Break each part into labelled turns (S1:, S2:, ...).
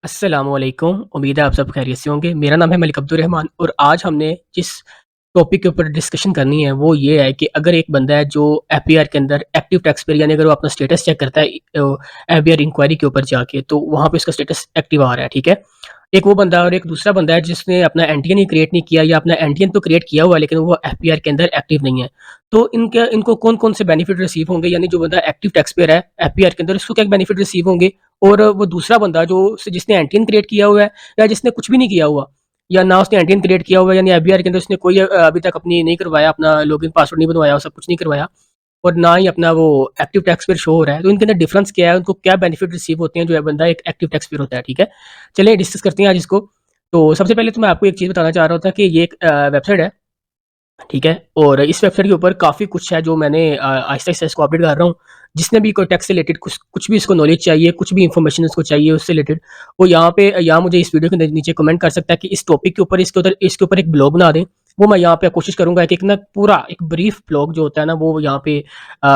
S1: अस्सलामुअलैकुम। उम्मीद है आप सब खैरियत से होंगे। मेरा नाम है मलिक अब्दुल रहमान और आज हमने जिस टॉपिक के ऊपर डिस्कशन करनी है वो ये है कि अगर एक बंदा है जो एफबीआर के अंदर एक्टिव टैक्स पेयर यानी अगर वो अपना स्टेटस चेक करता है एफबीआर इंक्वायरी के ऊपर जाके तो वहाँ पे उसका स्टेटस एक्टिव आ रहा है, ठीक है? एक वो बंदा और एक दूसरा बंदा है जिसने अपना एनटीएन ही क्रिएट नहीं किया या अपना एनटीएन तो क्रिएट किया हुआ है लेकिन वो एफबीआर के अंदर एक्टिव नहीं है। तो इनको कौन-कौन से बेनिफिट रिसीव होंगे यानी जो बंदा एक्टिव टैक्स पेयर है एफबीआर के अंदर उसको क्या बेनिफिट रिसीव होंगे? और वो दूसरा बंदा जो जिसने एनटीएन क्रिएट किया हुआ है या जिसने कुछ भी नहीं किया हुआ या ना उसने एनटीएन क्रिएट किया हुआ है यानी एफबीआर के अंदर उसने कोई अभी तक अपनी नहीं करवाया, अपना लॉगिन पासवर्ड नहीं बनवाया, सब कुछ नहीं करवाया और ना ही अपना वो एक्टिव टैक्स पेयर शो हो रहा है। तो इनके अंदर डिफरेंस क्या है? उनको क्या बेनिफिट रिसीव होते हैं जो बंदा एक एक्टिव टैक्स पेयर होता है, ठीक है? चलिए डिस्कस करते हैं आज इसको। तो सबसे पहले तो मैं आपको एक चीज़ बताना चाह रहा था कि ये एक वेबसाइट है, ठीक है? और इस वेबसाइट के ऊपर काफ़ी कुछ है जो मैंने आहिस्ता-आहिस्ता इसको अपडेट कर रहा हूँ। जिसने भी कोई टैक्स से रिलेटेड कुछ कुछ भी इसको नॉलेज चाहिए, कुछ भी इन्फॉर्मेशन उसको चाहिए उससे रिलेटेड, वो यहाँ पे यहाँ मुझे इस वीडियो के नीचे कमेंट कर सकता है कि इस टॉपिक के ऊपर इसके ऊपर एक ब्लॉग बना दें। वो मैं यहाँ पे कोशिश करूँगा कि एक ना पूरा एक ब्रीफ ब्लॉग जो होता है ना वो यहाँ पे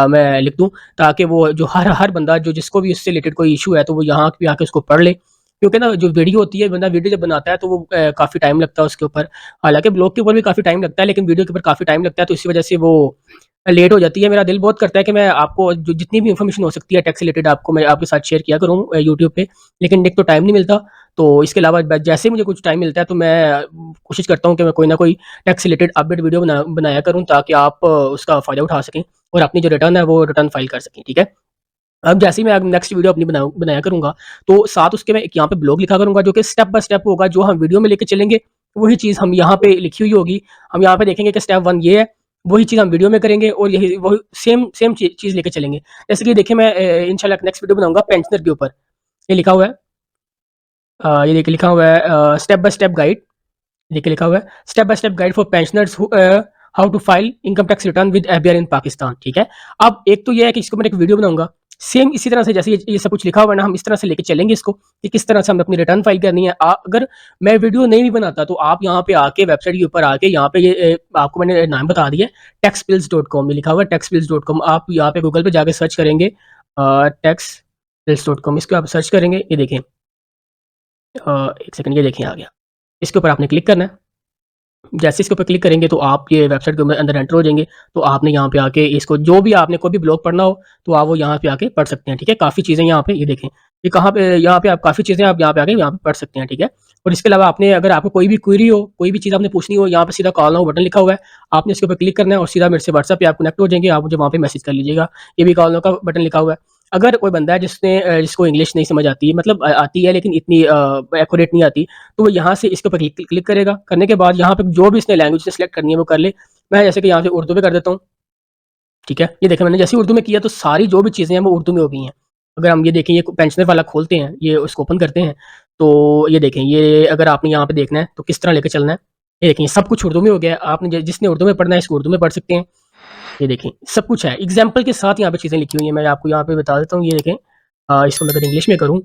S1: मैं लिख दूँ ताकि वो जो हर हर बंदा जो जिसको भी इससे रिलेटेड कोई इश्यू है तो वो यहाँ पे आके उसको पढ़ ले। क्योंकि ना जो वीडियो होती है बंदा वीडियो जब बनाता है तो वो काफ़ी टाइम लगता है उसके ऊपर। हालाँकि ब्लॉग के ऊपर भी काफ़ी टाइम लगता है, लेकिन वीडियो के ऊपर काफ़ी टाइम लगता है, तो इसी वजह से वो लेट हो जाती है। मेरा दिल बहुत करता है कि मैं आपको जो जितनी भी इन्फॉर्मेशन हो सकती है टैक्स से रिलेटेड आपको मैं आपके साथ शेयर किया करूँ यूट्यूब पे, लेकिन एक तो टाइम नहीं मिलता, तो इसके अलावा ब जैसे ही मुझे कुछ टाइम मिलता है, तो मैं कोशिश करता हूँ कि मैं कोई ना कोई टैक्स से रिलेटेड अपडेट वीडियो बनाया करूँ ताकि आप उसका फ़ायदा उठा सकें और अपनी जो रिटर्न है, वो रिटर्न फाइल कर सकें, ठीक है? अब जैसे ही मैं नेक्स्ट वीडियो अपनी बनाया करूँगा, तो साथ उसके मैं एक यहाँ पे ब्लॉग लिखा करूँगा जो कि स्टेप बाय स्टेप होगा, जो हम वीडियो में लेके चलेंगे, वही चीज़ हम यहाँ पे लिखी हुई होगी। हम यहाँ पे देखेंगे कि स्टेप 1 ये है, वही चीज़ हम वीडियो में करेंगे और यही वही सेम सेम चीज़ लेके चलेंगे। जैसे कि देखिए मैं इंशाल्लाह नेक्स्ट वीडियो बनाऊँगा पेंशनर के ऊपर। ये लिखा हुआ है ये देखिए लिखा हुआ है स्टेप बाय स्टेप गाइड। देखिए लिखा हुआ है step by step guide for pensioners how to file income tax return with FBR in Pakistan, ठीक है? अब एक तो ये है कि इसको मैं एक वीडियो बनाऊँगा, सेम इसी तरह से जैसे ये सब कुछ लिखा हुआ है ना, हम इस तरह से लेके चलेंगे इसको कि किस तरह से हमें अपनी रिटर्न फाइल करनी है। अगर मैं वीडियो नहीं भी बनाता तो आप यहाँ पे आके वेबसाइट के ऊपर आके यहाँ पे ये आपको मैंने नाम बता दिया है टैक्सपिल्स.com ये लिखा हुआ है टैक्सपिल्स.com आप यहाँ पे गूगल पे जाके सर्च करेंगे टैक्सपिल्स.com इसको आप सर्च करेंगे, ये देखें 1 सेकंड ये देखिए आ गया। इसके ऊपर आपने क्लिक करना है। जैसे इसके ऊपर क्लिक करेंगे तो आप ये वेबसाइट के अंदर एंटर हो जाएंगे। तो आपने यहाँ पे आके इसको जो भी आपने कोई भी ब्लॉग पढ़ना हो तो आप वो यहाँ पे आके पढ़ सकते हैं, ठीक है? काफ़ी चीज़ें यहाँ पे ये देखें, ये कहाँ पे यहाँ पे आप काफ़ी चीज़ें आप यहाँ पे आके यहाँ पे पढ़ सकते हैं, ठीक है? और इसके अलावा आपने अगर आपको कोई भी क्वेरी हो, कोई भी चीज़ आपने पूछनी हो, यहाँ पे सीधा कॉल नाउ बटन लिखा हुआ है। आपने इसके ऊपर क्लिक करना है और सीधा मेरे से व्हाट्सएप पे आप कनेक्ट हो जाएँगे, आप मुझे वहाँ पे मैसेज कर लीजिएगा। ये भी कॉल नाउ का बटन लिखा हुआ है। अगर कोई बंदा है जिसको इंग्लिश नहीं समझ आती है मतलब आती है लेकिन इतनी एक्यूरेट नहीं आती, तो वो यहाँ से इसके ऊपर क्लिक क्लिक करेगा। करने के बाद यहाँ पे जो भी इसने लैंग्वेज सेलेक्ट करनी है वो कर ले। मैं जैसे कि यहाँ से उर्दू में कर देता हूँ, ठीक है? ये देखें मैंने जैसे ही उर्दू में किया तो सारी जो भी चीज़ें हैं वो उर्दू में हो गई हैं। अगर हम ये देखें ये पेंशनर वाला खोलते हैं, ये उसको ओपन करते हैं, तो ये देखें ये अगर आपने यहाँ पे देखना है तो किस तरह लेके चलना है। ये देखें सब कुछ उर्दू में हो गया है। आपने जिसने उर्दू में पढ़ना है इसको उर्दू में पढ़ सकते हैं। ये देखें सब कुछ है। एग्ज़ाम्पल के साथ यहाँ पे चीज़ें लिखी हुई हैं। मैं आपको यहाँ पे बता देता हूँ। ये देखें इसको मैं अगर इंग्लिश में करूँ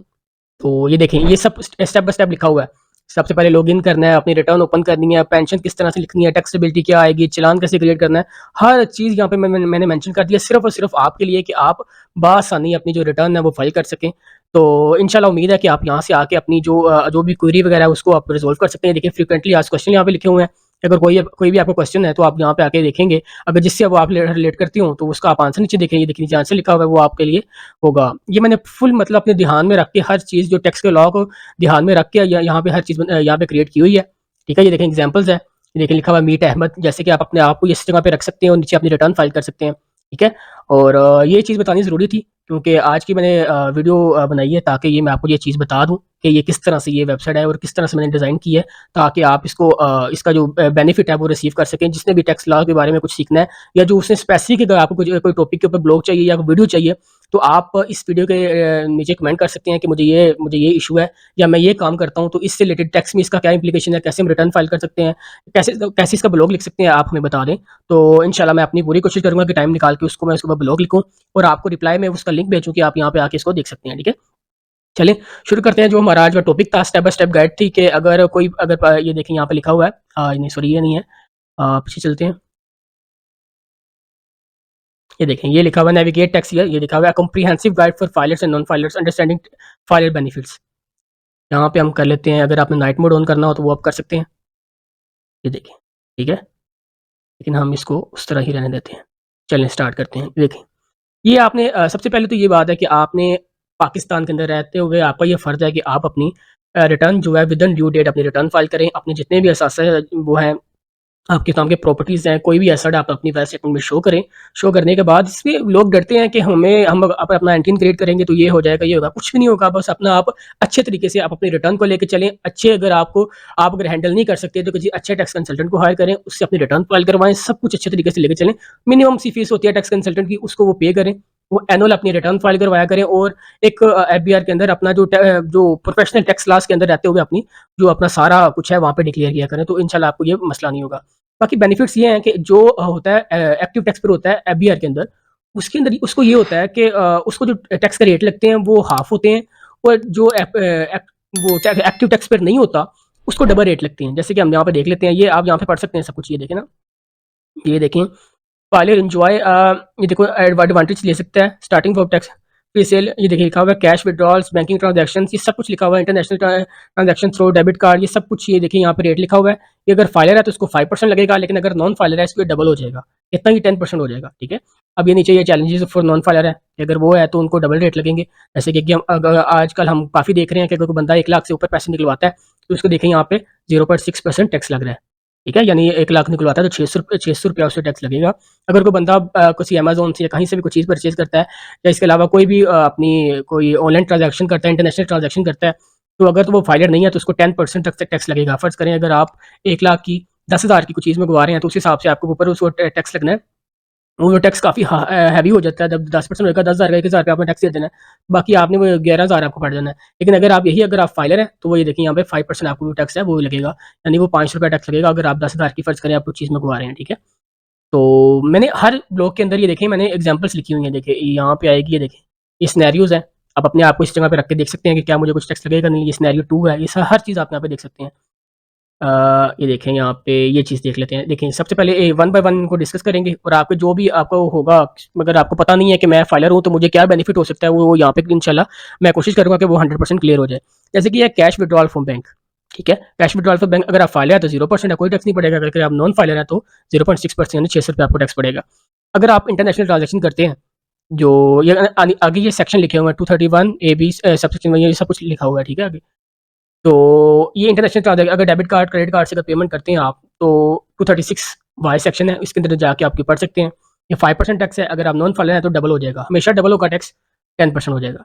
S1: तो ये देखें ये सब स्टेप बाय स्टेप लिखा हुआ है। सबसे पहले लॉगिन करना है, अपनी रिटर्न ओपन करनी है, पेंशन किस तरह से लिखनी है, टैक्सेबिलिटी क्या आएगी, चालान कैसे क्रिएट करना है, हर चीज़ यहाँ पे मैंने मेंशन कर दिया सिर्फ़ और सिर्फ़ आपके लिए कि आप बआसानी अपनी जो रिटर्न है वो फाइल कर सकें। तो इंशाल्लाह उम्मीद है कि आप यहाँ से आके अपनी जो भी क्वेरी वगैरह है उसको आप रिज़ॉल्व कर सकते हैं। देखिए फ्रीक्वेंटली आस्क्ड क्वेश्चन यहाँ पे लिखे हुए हैं। अगर कोई भी आपको क्वेश्चन है तो आप यहाँ पे आके देखेंगे, अगर जिससे वो आप रिलेट करती हो तो उसका आप आंसर नीचे देखेंगे, देखिए नीचे आंसर लिखा हुआ है वो आपके लिए होगा। ये मैंने फुल मतलब अपने ध्यान में रख के हर चीज़ जो टैक्स के लॉ को ध्यान में रख के यहाँ पे हर चीज़ यहाँ पे क्रिएट की हुई है, ठीक है? ये देखें एग्जांपल्स है, ये देखिए लिखा हुआ है मीट अहमद, जैसे कि आप अपने आप को इस जगह पे रख सकते हैं और नीचे अपनी रिटर्न फाइल कर सकते हैं, ठीक है? और ये चीज़ बतानी ज़रूरी थी क्योंकि आज की मैंने वीडियो बनाई है ताकि ये मैं आपको ये चीज़ बता दूँ कि ये किस तरह से ये वेबसाइट है और किस तरह से मैंने डिज़ाइन की है ताकि आप इसको इसका जो बेनिफिट है वो रिसीव कर सकें। जिसने भी टैक्स लॉ के बारे में कुछ सीखना है या जो उसने स्पेसिफिक अगर आपको कोई टॉपिक के ऊपर ब्लॉग चाहिए या वीडियो चाहिए, तो आप इस वीडियो के नीचे कमेंट कर सकते हैं कि मुझे ये इश्यू है या मैं ये काम करता हूँ, तो इससे रिलेटेड टैक्स में इसका क्या इम्प्लीकेशन है, कैसे हम रिटर्न फाइल कर सकते हैं, कैसे कैसे इसका ब्लॉग लिख सकते हैं, आप हमें बता दें। तो इंशाल्लाह मैं अपनी पूरी कोशिश करूँगा कि टाइम निकाल के उसको मैं उसके ऊपर ब्लॉग लिखूँ और आपको रिप्लाई में उसका लिंक भेजूँ कि आप यहाँ पे आके इसको देख सकते हैं, ठीक है? चलिए शुरू करते हैं जो हमारा आज का टॉपिक था स्टेप बाय स्टेप गाइड थी कि अगर ये देखिए यहाँ पे लिखा हुआ है नहीं सॉरी ये नहीं है पीछे चलते हैं। ये देखें ये लिखा हुआ है नेविगेट टैक्स ईयर, ये लिखा हुआ है comprehensive guide for filers and non filers understanding filer benefits. यहाँ पे हम कर लेते हैं, अगर आपने नाइट मोड ऑन करना हो तो वो आप कर सकते हैं। ये देखें, ठीक है? लेकिन हम इसको उस तरह ही रहने देते हैं। चलें स्टार्ट करते हैं। देखें, ये आपने सबसे पहले तो ये बात है कि आपने पाकिस्तान के अंदर रहते हुए आपका ये फ़र्ज़ है कि आप अपनी रिटर्न जो है विदिन ड्यू डेट अपनी रिटर्न फ़ाइल करें। अपने जितने भी असासे वो हैं, आपके नाम के प्रॉपर्टीज़ हैं, कोई भी एसेट आप अपनी वैल्थ स्टेटमेंट में शो करें। शो करने के बाद इसमें लोग डरते हैं कि हम अब अपना एंटिन क्रिएट करेंगे तो ये हो जाएगा, ये होगा। कुछ भी नहीं होगा, बस अपना आप अच्छे तरीके से आप अपनी रिटर्न को लेके चलें। अच्छे अगर आप अगर हैंडल नहीं कर सकते तो किसी अच्छे टैक्स कंसल्टेंट को हायर करें, उससे अपनी रिटर्न फाइल करवाएँ, सब कुछ अच्छे तरीके से लेके चलें। मिनिमम सी फीस होती है टैक्स कंसल्टेंट की, उसको वो पे करें। वो एनुअल अपनी रिटर्न फाइल करवाया करें और एक एफबीआर के अंदर अपना जो प्रोफेशनल टैक्स लॉज़ के अंदर रहते हुए अपनी जो अपना सारा कुछ है वहाँ पे डिक्लेयर किया करें, तो इंशाल्लाह आपको ये मसला नहीं होगा। बाकी बेनिफिट्स ये हैं कि जो होता है एक्टिव टैक्स पर होता है एफबीआर के अंदर, उसके अंदर उसको ये होता है कि उसको जो टैक्स के रेट लगते हैं वो हाफ होते हैं और जो एक्टिव टैक्स पर नहीं होता उसको डबल रेट लगते हैं। जैसे कि हम यहाँ पे देख लेते हैं, ये आप यहाँ पे पढ़ सकते हैं सब कुछ। ये देखें ना, ये देखें, फाइलर एन्जॉय ये देखो एडवांटेज ले सकता है starting from tax free sale. ये देखिए लिखा हुआ है कैश विड्रॉल्स, बैंकिंग ट्रांजैक्शंस, ये सब कुछ लिखा हुआ है। International transaction through debit card, ये सब कुछ ये देखिए यहाँ पे रेट लिखा हुआ है। ये अगर फाइलर है तो उसको 5% लगेगा, लेकिन अगर नॉन फाइलर है इसको डबल हो जाएगा, इतना ही 10% हो जाएगा। ठीक है, अब ये नीचे ये चैलेंजेस फॉर नॉन फाइलर है कि अगर वो है तो उनको डबल रेट लगेंगे। जैसे कि हम अगर आजकल हम काफ़ी देख रहे हैं कि अगर कोई बंदा 1 लाख से ऊपर पैसे निकलवाता है तो उसको देखें यहाँ पे 0.6% टैक्स लग रहा है। ठीक है, यानी 1 लाख निकलवाता है तो 600 रुपया उससे टैक्स लगेगा। अगर कोई बंदा किसी अमेज़न से या कहीं से भी कोई चीज़ परचेज़ करता है या इसके अलावा कोई भी अपनी कोई ऑनलाइन ट्रांज़ैक्शन करता है, इंटरनेशनल ट्रांज़ैक्शन करता है, तो अगर तो वो फाइलर नहीं है तो उसको 10% तक टैक्स लगेगा। फ़र्ज़ करें अगर आप 1 लाख की 10,000 की कोई चीज़ मंगवा रहे हैं तो उस हिसाब से आपके ऊपर उसको टैक्स लगना है। वो टैक्स काफ़ी हैवी हो जाता है। जब 10% होगा 10,000 का 1,000 रुपया आपने टैक्स दे देना है। बाकी आपने वो 11,000 आपको पड़ जाना है। लेकिन अगर आप फाइलर हैं तो वो ये देखिए यहाँ पे 5% आपको जो टैक्स है वो लगेगा। यानी वो ₹5 टैक्स लगेगा अगर आप 10,000 की फ़र्ज़ करें आप कोई चीज़ मंगवा रहे हैं, ठीक है? तो मैंने हर ब्लॉक के अंदर ये देखिए मैंने एग्ज़ाम्पल्स लिखी हुई हैं। देखिए यहाँ पे आएगी, ये देखिए, ये सिनेरियोज़ हैं। आप अपने आप को इस जगह पे रख के देख सकते हैं कि क्या मुझे कुछ टैक्स लगेगा, नहीं। ये सिनेरियो 2 है। ये स हर चीज़ आप यहाँ पे देख सकते हैं। ये देखें यहाँ पे ये चीज़ देख लेते हैं। देखिए सबसे पहले वन बाय वन इनको डिस्कस करेंगे और आपको जो भी आपको होगा, अगर आपको पता नहीं है कि मैं फाइलर हूँ तो मुझे क्या बेनिफिट हो सकता है, वो यहाँ पे इंशाल्लाह मैं कोशिश करूँगा कि वो 100% क्लियर हो जाए। जैसे कि ये कैश विड्रॉल फ्रॉम बैंक, ठीक है? कैश विड्रॉल फ्रॉम बैंक अगर आप फाइलर है तो 0% है, कोई टैक्स नहीं पड़ेगा। अगर आप नॉन फाइलर है तो 0.6% यानी ₹600 आपको टैक्स पड़ेगा। अगर आप इंटरनेशनल ट्रांज़ैक्शन करते हैं, जो ये आगे ये सेक्शन लिखे हुए हैं 231 ए बी सबसेक्शन में ये सब कुछ लिखा हुआ है, ठीक है आगे। तो ये इंटरनेशनल ट्रांज़ैक्शन अगर डेबिट कार्ड, क्रेडिट कार्ड से अगर पेमेंट करते हैं आप, तो 236 वाई सेक्शन है, इसके अंदर जाके आप पढ़ सकते हैं। ये 5% टैक्स है, अगर आप नॉन फाइलर हैं तो डबल हो जाएगा, हमेशा डबल होगा टैक्स, 10% हो जाएगा।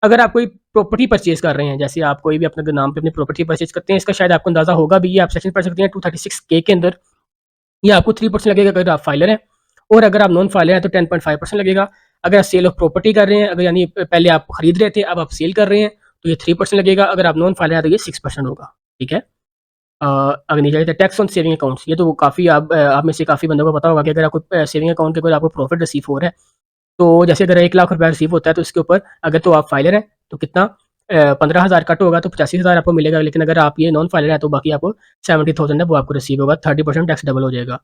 S1: अगर आप कोई प्रॉपर्टी परचेज़ कर रहे हैं, जैसे आप कोई भी अपने नाम पे अपनी प्रॉपर्टी परचेज़ करते हैं, इसका शायद आपको अंदाज़ा होगा भी, ये आप सेक्शन पढ़ सकते हैं 236 के अंदर। ये आपको 3% लगेगा अगर आप फाइलर हैं और अगर आप नॉन फाइलर हैं तो 10.5% लगेगा। अगर आप सेल ऑफ प्रॉपर्टी कर रहे हैं, अगर यानी पहले आप खरीद रहे थे, अब आप सेल कर रहे हैं, तो ये 3% लगेगा। अगर आप नॉन फाइलर हैं तो ये 6% होगा, ठीक है? अगर नीचे आइए तो टैक्स ऑन सेविंग अकाउंट्स, ये तो काफ़ी आप में से काफ़ी बंदों को पता होगा कि अगर आपको सेविंग अकाउंट के कोई आपको प्रॉफिट रिसीव हो रहा है, तो जैसे अगर 1 लाख रुपया रिसीव होता है तो इसके ऊपर अगर तो आप फाइलर हैं तो कितना 15,000 कट होगा तो 85,000 आपको मिलेगा। लेकिन अगर आप ये नॉन फाइलर हैं तो बाकी आपको 70,000 है वो आपको रिसीव होगा, 30% टैक्स डबल हो जाएगा।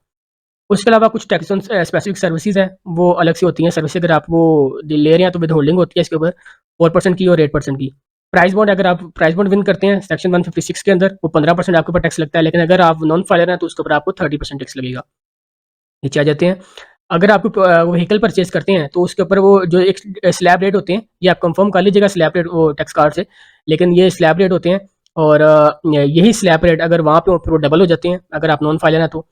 S1: उसके अलावा कुछ टैक्स ऑन स्पेसिफिक सर्विसेज़ हैं, वो अलग से होती हैं। सर्विस अगर आप वो ले रहे हैं तो विथहोल्डिंग होती है इसके ऊपर 4% की और 8% की। प्राइस बॉन्ड अगर आप प्राइस बॉन्ड विन करते हैं सेक्शन 156 के अंदर, वो 15% आपके ऊपर टैक्स लगता है। लेकिन अगर आप नॉन फाइलर हैं तो उसके ऊपर आपको 30% टैक्स लगेगा। नीचे आ जाते हैं, अगर आप व्हीकल परचेज़ करते हैं तो उसके ऊपर वो जो एक स्लैब रेट होते हैं, ये आप कंफर्म कर लीजिएगा स्लैब रेट वो टैक्स कार्ड से। लेकिन ये स्लैब रेट होते हैं और यही स्लैब रेट अगर वहाँ पे फिर वो डबल हो जाते हैं अगर आप नॉन फाइलर हैं तो।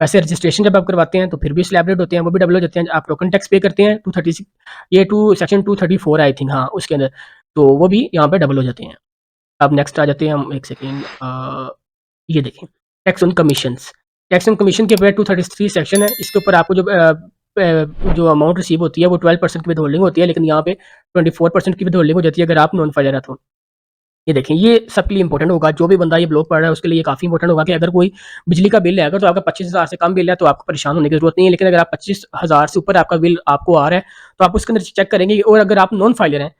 S1: वैसे रजिस्ट्रेशन जब आप करवाते हैं तो फिर भी स्लैब रेट होते हैं, वो भी डबल हो जाते हैं। आप टोकन टैक्स पे करते हैं 236, ये टू सेक्शन 234 आई थिंक, हाँ, उसके अंदर, तो वो भी यहाँ पे डबल हो जाते हैं। अब नेक्स्ट आ जाते हैं हम, एक सेकंड, ये देखें, tax on commissions. Tax on commission के ऊपर 233 सेक्शन है, इसके ऊपर आपको जो अमाउंट रिसीव होती है वो 12% की विथहोल्डिंग होती है, लेकिन यहाँ पे 24% की विथहोल्डिंग हो जाती है अगर आप नॉन फाइलर है तो। ये देखें, ये सबके लिए इंपॉर्टेंट होगा, जो भी बंदा ये ब्लॉग पढ़ रहा है उसके लिए ये काफ़ी इंपॉर्टेंट होगा कि अगर कोई बिजली का बिल है, अगर तो आपका 25,000 से कम बिल है तो आपको परेशान होने की ज़रूरत नहीं है। लेकिन अगर आप 25,000 से ऊपर आपका बिल आपको आ रहा है तो आप उसके अंदर चेक करेंगे। और अगर आप नॉन फाइलर हैं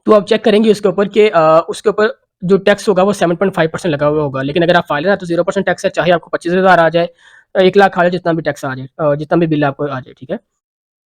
S1: तो आप चेक करेंगे उसके ऊपर कि उसके ऊपर जो टैक्स होगा वो 7.5% लगा हुआ होगा। लेकिन अगर आप फाइलर हैं तो 0% टैक्स है, चाहे आपको 25,000 आ जाए, 1 लाख आ जाए, जितना भी टैक्स आ जाए, जितना भी बिल आपको आ जाए, ठीक है?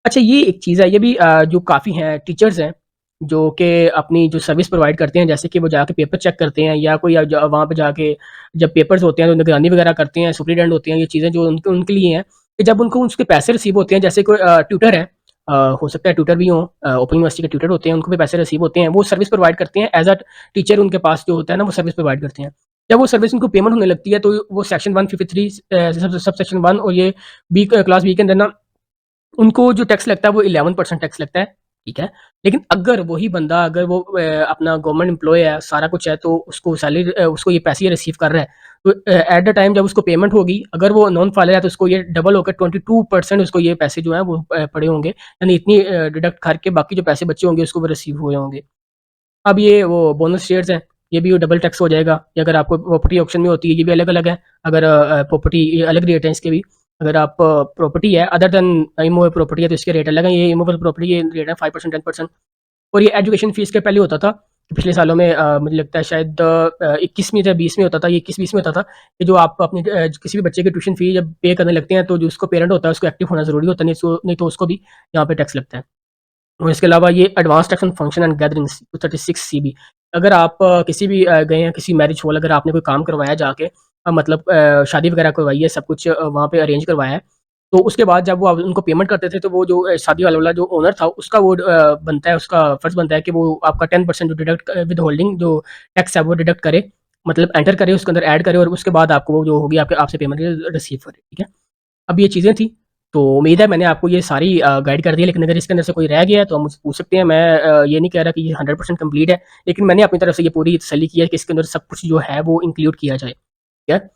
S1: अच्छा, ये एक चीज़ है, ये भी जो काफ़ी हैं टीचर्स हैं, जो कि अपनी जो सर्विस प्रोवाइड करते हैं, जैसे कि वो जाके पेपर चेक करते हैं या कोई वहाँ पे जाके जब पेपर्स होते हैं तो निगरानी वगैरह करते हैं, सुपरिटेंडेंट होते हैं, ये चीज़ें जो उनके उनके लिए हैं कि जब उनको उसके पैसे रिसीव होते हैं, जैसे कोई ट्यूटर है, हो सकता है ट्यूटर भी हों, ओपन यूनिवर्सिटी के ट्यूटर होते हैं, उनको भी पैसे रिसीव होते हैं, वो सर्विस प्रोवाइड करते हैं एज अ टीचर, उनके पास जो होता है ना वो सर्विस प्रोवाइड करते हैं। जब वो सर्विस उनको पेमेंट होने लगती है तो वो सेक्शन 153 सब सेक्शन 1 और ये क्लास बी के अंदर ना उनको जो टैक्स लगता है वो 11% टैक्स लगता है, ठीक है? लेकिन अगर वही बंदा अगर वो अपना गवर्नमेंट एम्प्लॉयी है, सारा कुछ है, तो उसको सैलरी उसको ये पैसे ये रिसीव कर रहा है, तो एट द टाइम जब उसको पेमेंट होगी, अगर वो नॉन फाइलर है तो उसको ये डबल होकर 22% उसको ये पैसे जो हैं वो पड़े होंगे, यानी इतनी डिडक्ट करके बाकी जो पैसे बचे होंगे उसको वो रिसीव हुए होंगे। अब ये वो बोनस शेयर्स हैं, ये भी डबल टैक्स हो जाएगा। ये अगर आपको प्रॉपर्टी ऑक्शन में होती है, ये भी अलग-अलग है। अगर प्रॉपर्टी ये अलग रेट है इसके भी। अगर आप प्रॉपर्टी है अदर देन इमूवेबल प्रॉपर्टी है तो इसके रेट अलग हैं। ये इमूवेबल प्रॉपर्टी ये रेट है 5% 10%। और ये एजुकेशन फीस के पहले होता था। पिछले सालों में मुझे लगता है शायद 21 में या 20 में होता था, ये 21-20 में होता था कि जो आप अपनी किसी भी बच्चे की ट्यूशन फी जब पे करने लगते हैं तो जो उसको पेरेंट होता है उसको एक्टिव होना ज़रूरी होता है, नहीं तो उसको भी यहाँ पे टैक्स लगता है। और इसके अलावा ये advance tax on function and gatherings 236 CB. अगर आप किसी भी गए हैं किसी मैरिज हॉल, अगर आपने कोई काम करवाया जाके मतलब शादी वगैरह करवाई है, सब कुछ वहाँ पे अरेंज करवाया है, तो उसके बाद जब वो आप उनको पेमेंट करते थे तो वो जो शादी वाला जो ओनर था उसका वो बनता है, उसका फर्ज़ बनता है कि वो आपका 10% जो डिडक्ट विथहोल्डिंग जो टैक्स है वो डिडक्ट करे, मतलब एंटर करे, उसके अंदर ऐड करे और उसके बाद आपको वो जो होगी आपके आपसे पेमेंट रिसीव करे, ठीक है? अब ये चीज़ें थी, तो उम्मीद है मैंने आपको ये सारी गाइड कर दी है, लेकिन अगर इसके अंदर से कोई रह गया है तो आप मुझसे पूछ सकते हैं। मैं ये नहीं कह रहा कि ये 100% कंप्लीट है, लेकिन मैंने अपनी तरफ से ये पूरी तसल्ली की है कि इसके अंदर सब कुछ जो है वो इंक्लूड किया जाए, ठीक है?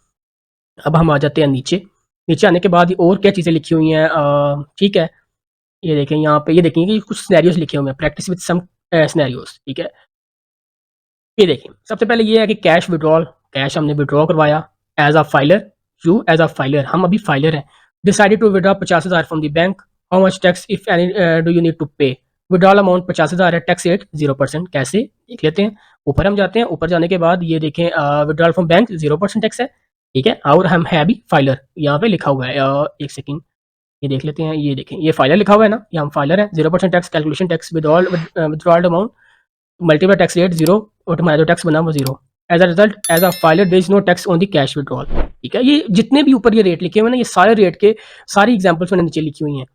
S1: अब हम आ जाते हैं नीचे, नीचे आने के बाद और क्या चीज़ें लिखी हुई हैं, ठीक है? ये देखें यहाँ पे, ये देखेंगे कि कुछ सिनेरियोज़ लिखे हुए हैं, प्रैक्टिस विद सम सिनेरियोज़, ठीक है? ये देखिए, सबसे पहले ये है कि कैश विथड्रॉल, कैश हमने विथड्रॉ करवाया as a filer, you as a filer, हम अभी फाइलर हैं। Decided to withdraw 50,000 from the bank, how much tax if any do you need to pay? Withdrawal amount 50,000 है, टैक्स रेट 0%, कैसे? देख लेते हैं। ऊपर हम जाते हैं, ऊपर जाने के बाद ये देखें विथड्रॉल फ्रॉम बैंक 0% टैक्स है, ठीक है? और हम हैं अभी फाइलर, यहाँ पे लिखा हुआ है एक सेकंड, ये देख लेते हैं, ये देखें, ये फाइलर लिखा हुआ है ना, ये हम फाइलर हैं, 0% tax calculation tax withdrawal amount multiple tax rate 0 और तुम्हारा जो टैक्स बना वो 0। As a result as a filer there is no tax on the cash withdrawal, ठीक है? ये जितने भी ऊपर ये रेट लिखे हुए हैं ना, ये सारे रेट के सारी एग्जांपल्स मैंने नीचे लिखी हुई हैं।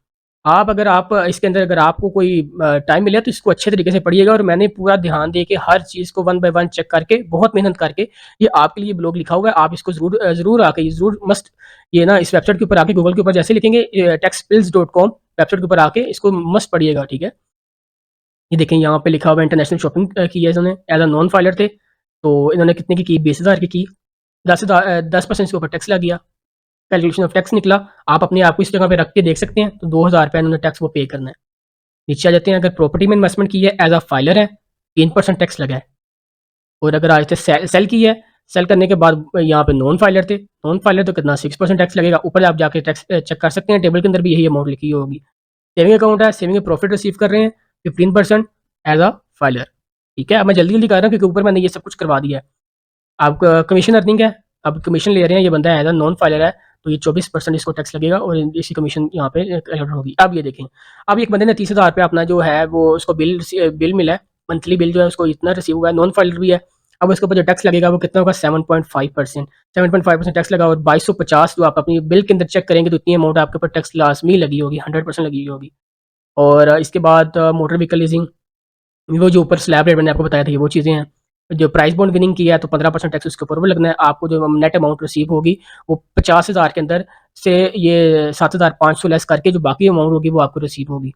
S1: आप अगर आप इसके अंदर अगर आपको कोई टाइम मिले तो इसको अच्छे तरीके से पढ़िएगा, और मैंने पूरा ध्यान दे के हर चीज़ को वन बाय वन चेक करके बहुत मेहनत करके ये आपके लिए ब्लॉग लिखा हुआ है। आप इसको ज़रूर आके ये ज़रूर मस्ट ये ना इस वेबसाइट के ऊपर आके गूगल के ऊपर जैसे लिखेंगे taxpills.com वेबसाइट के ऊपर आके इसको मस्ट पढ़िएगा, ठीक है? ये देखें यहाँ पे लिखा हुआ है इंटरनेशनल शॉपिंग की है इन्होंने, एज़ अ नॉन फाइलर थे, तो इन्होंने कितने की 20,000 की 10% इसके ऊपर टैक्स लग गया, कैलकुलेशन ऑफ टैक्स निकला। आप अपने आप को इस जगह पे रख के देख सकते हैं, तो 2,000 रुपये इन्होंने टैक्स वो पे करना है। नीचे आ जाते हैं, अगर प्रॉपर्टी में इन्वेस्टमेंट की है एज़ अ फाइलर है, 3% टैक्स लगा है। और अगर आज सेल की है, सेल करने के बाद यहाँ पे नॉन फाइलर थे, नॉन फाइलर तो कितना 6% टैक्स लगेगा। ऊपर आप जाके टैक्स चेक कर सकते हैं, टेबल के अंदर भी यही अमाउंट लिखी होगी। सेविंग अकाउंट है, सेविंग प्रॉफिट रिसीव कर रहे हैं 15% एज अ फाइलर, ठीक है? अब मैं जल्दी जल्दी कर रहा हूँ क्योंकि ऊपर मैंने ये सब कुछ करवा दिया है। आपका कमीशन अर्निंग है, अब कमीशन ले रहे हैं, ये बंदा एज अ नॉन फाइलर है, तो ये 24% इसको टैक्स लगेगा और इसकी कमीशन यहाँ पे अलॉट होगी। अब ये देखें, अब एक बंदे ने 30,000 रुपये अपना जो है वो उसको बिल मिला है, मंथली बिल जो है उसको इतना रिसीव हुआ है, नॉन फाइलर भी है। अब उसके ऊपर जो टैक्स लगेगा वो कितना होगा, 7.5%, 7.5% टैक्स लगा, और 2250 जो आप अपनी बिल के अंदर चेक करेंगे तो इतनी अमाउंट आपके ऊपर टैक्स लाजमी लगी होगी, 100% लगी होगी। और इसके बाद मोटर व्हीकल लीजिंग, वो जो ऊपर स्लैब रेट मैंने आपको बताया था, ये वो चीज़ें हैं। जो प्राइस बॉन्ड विनिंग की है तो 15% टैक्स उसके ऊपर वो लगना है। आपको जो नेट अमाउंट रिसीव होगी वो 50,000 के अंदर से ये 7,500 लेस करके जो बाकी अमाउंट होगी वो आपको रिसीव होगी।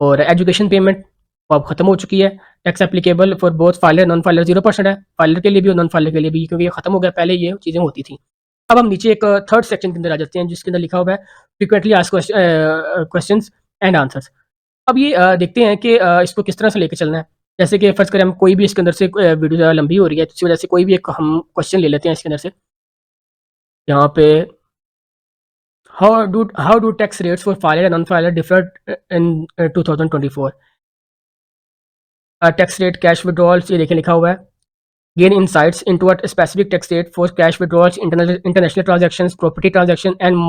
S1: और एजुकेशन पेमेंट वो अब खत्म हो चुकी है। Tax applicable for both filer non filer 0% है, फाइलर के लिए भी और नॉन फाइलर के लिए भी, क्योंकि ये खत्म हो गया, पहले ये चीज़ें होती थी। अब हम नीचे एक थर्ड सेक्शन के अंदर आ जाते हैं जिसके अंदर लिखा हुआ है frequently asked questions and answers. अब ये देखते हैं कि इसको किस तरह से लेके चलना है। जैसे कि फ़र्ज़ करें हम कोई भी इसके अंदर से वीडियो ज़्यादा लंबी हो रही है, तो इस वजह से कोई भी एक हम क्वेश्चन ले लेते हैं इसके अंदर से। यहाँ पे how do tax rates for filer and non-filer differ in 2024? Tax rate cash withdrawals, ये देखिए लिखा हुआ है। Gain insights into a specific tax rate for cash withdrawals, international transactions, property transaction, and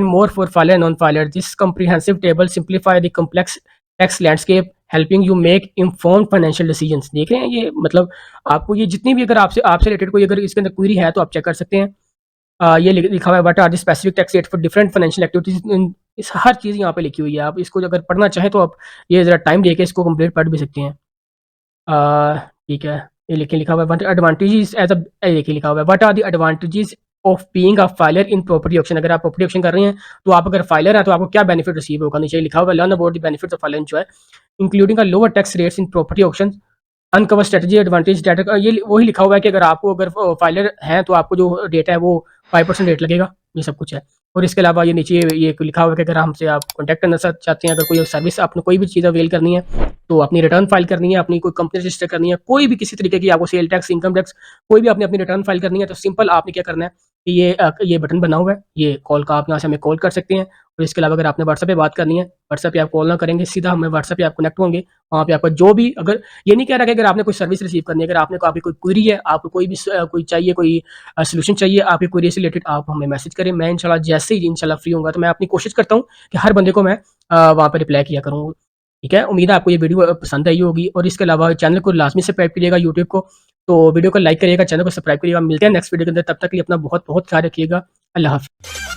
S1: more for filer and non-filer. This comprehensive table simplify the complex tax landscape helping you make informed financial decisions. देख रहे हैं ये, मतलब आपको ये जितनी भी अगर आपसे आपसे रिलेटेड कोई अगर इसके अंदर क्वेरी है तो आप चेक कर सकते हैं। ये लिखा हुआ है what are the specific tax rate for different financial activities in, इस हर चीज़ यहाँ पे लिखी हुई है। आप इसको अगर पढ़ना चाहें तो आप ये ज़रा टाइम देके इसको कंप्लीट पढ़ भी सकते हैं। ठीक है, ये लिखे लिखा हुआ है व्हाट एडवांटेजेस एज अ, ये देखिए लिखा हुआ है what are the advantages of being a filer in property auction. अगर आप प्रॉपर्टी ऑक्शन कर रहे हैं तो आप अगर फाइलर हैं तो आपको क्या बेनिफिट रिसीव होगा, नीचे लिखा हुआ है learn about the benefits of filing जो है including a lower tax rates in property auction, uncover strategy advantage data. ये वही लिखा हुआ है कि अगर आपको अगर फाइलर हैं तो आपको जो रेट है वो 5% रेट लगेगा, ये सब कुछ है। और इसके अलावा ये नीचे ये लिखा हुआ है कि अगर हमसे आप कॉन्टैक्ट करना चाहते हैं, अगर कोई सर्विस आपने कोई भी चीज़ अवेल करनी है, तो अपनी रिटर्न फाइल करनी है, अपनी कोई कंपनी रजिस्टर करनी है, कोई भी किसी तरीके की आपको सेल टैक्स, इनकम टैक्स, कोई भी आपने अपनी रिटर्न फाइल करनी है, तो सिंपल आपने क्या करना है कि ये बटन बना हुआ है, ये कॉल का आप यहाँ से हमें कॉल कर सकते हैं। और इसके अलावा अगर आपने व्हाट्सएप पे बात करनी है, व्हाट्सएप पे आप कॉल ना करेंगे, सीधा हमें व्हाट्सएप पे आप कनेक्ट होंगे। वहाँ पे आपका जो भी, अगर ये नहीं कह रहा कि अगर आपने कोई सर्विस रिसीव करनी है, अगर आपने आपकी कोई क्वेरी है, आपको कोई भी कोई चाहिए, कोई सॉल्यूशन चाहिए आपकी क्वेरी से रिलेटेड, आप हमें मैसेज करें। मैं इंशाल्लाह जैसे ही इंशाल्लाह फ्री होऊँगा तो मैं अपनी कोशिश करता हूँ कि हर बंदे को मैं वहाँ पे रिप्लाई किया करूँ। ठीक है, उम्मीद है आपको ये वीडियो पसंद आई होगी और इसके अलावा चैनल को लाज़मी सब्सक्राइब करिएगा यूट्यूब को, तो वीडियो को लाइक करिएगा, चैनल को सब्सक्राइब करिएगा। मिलते हैं नेक्स्ट वीडियो के अंदर, तब तक के लिए अपना बहुत-बहुत ख्याल रखिएगा। अल्लाह हाफ़िज़।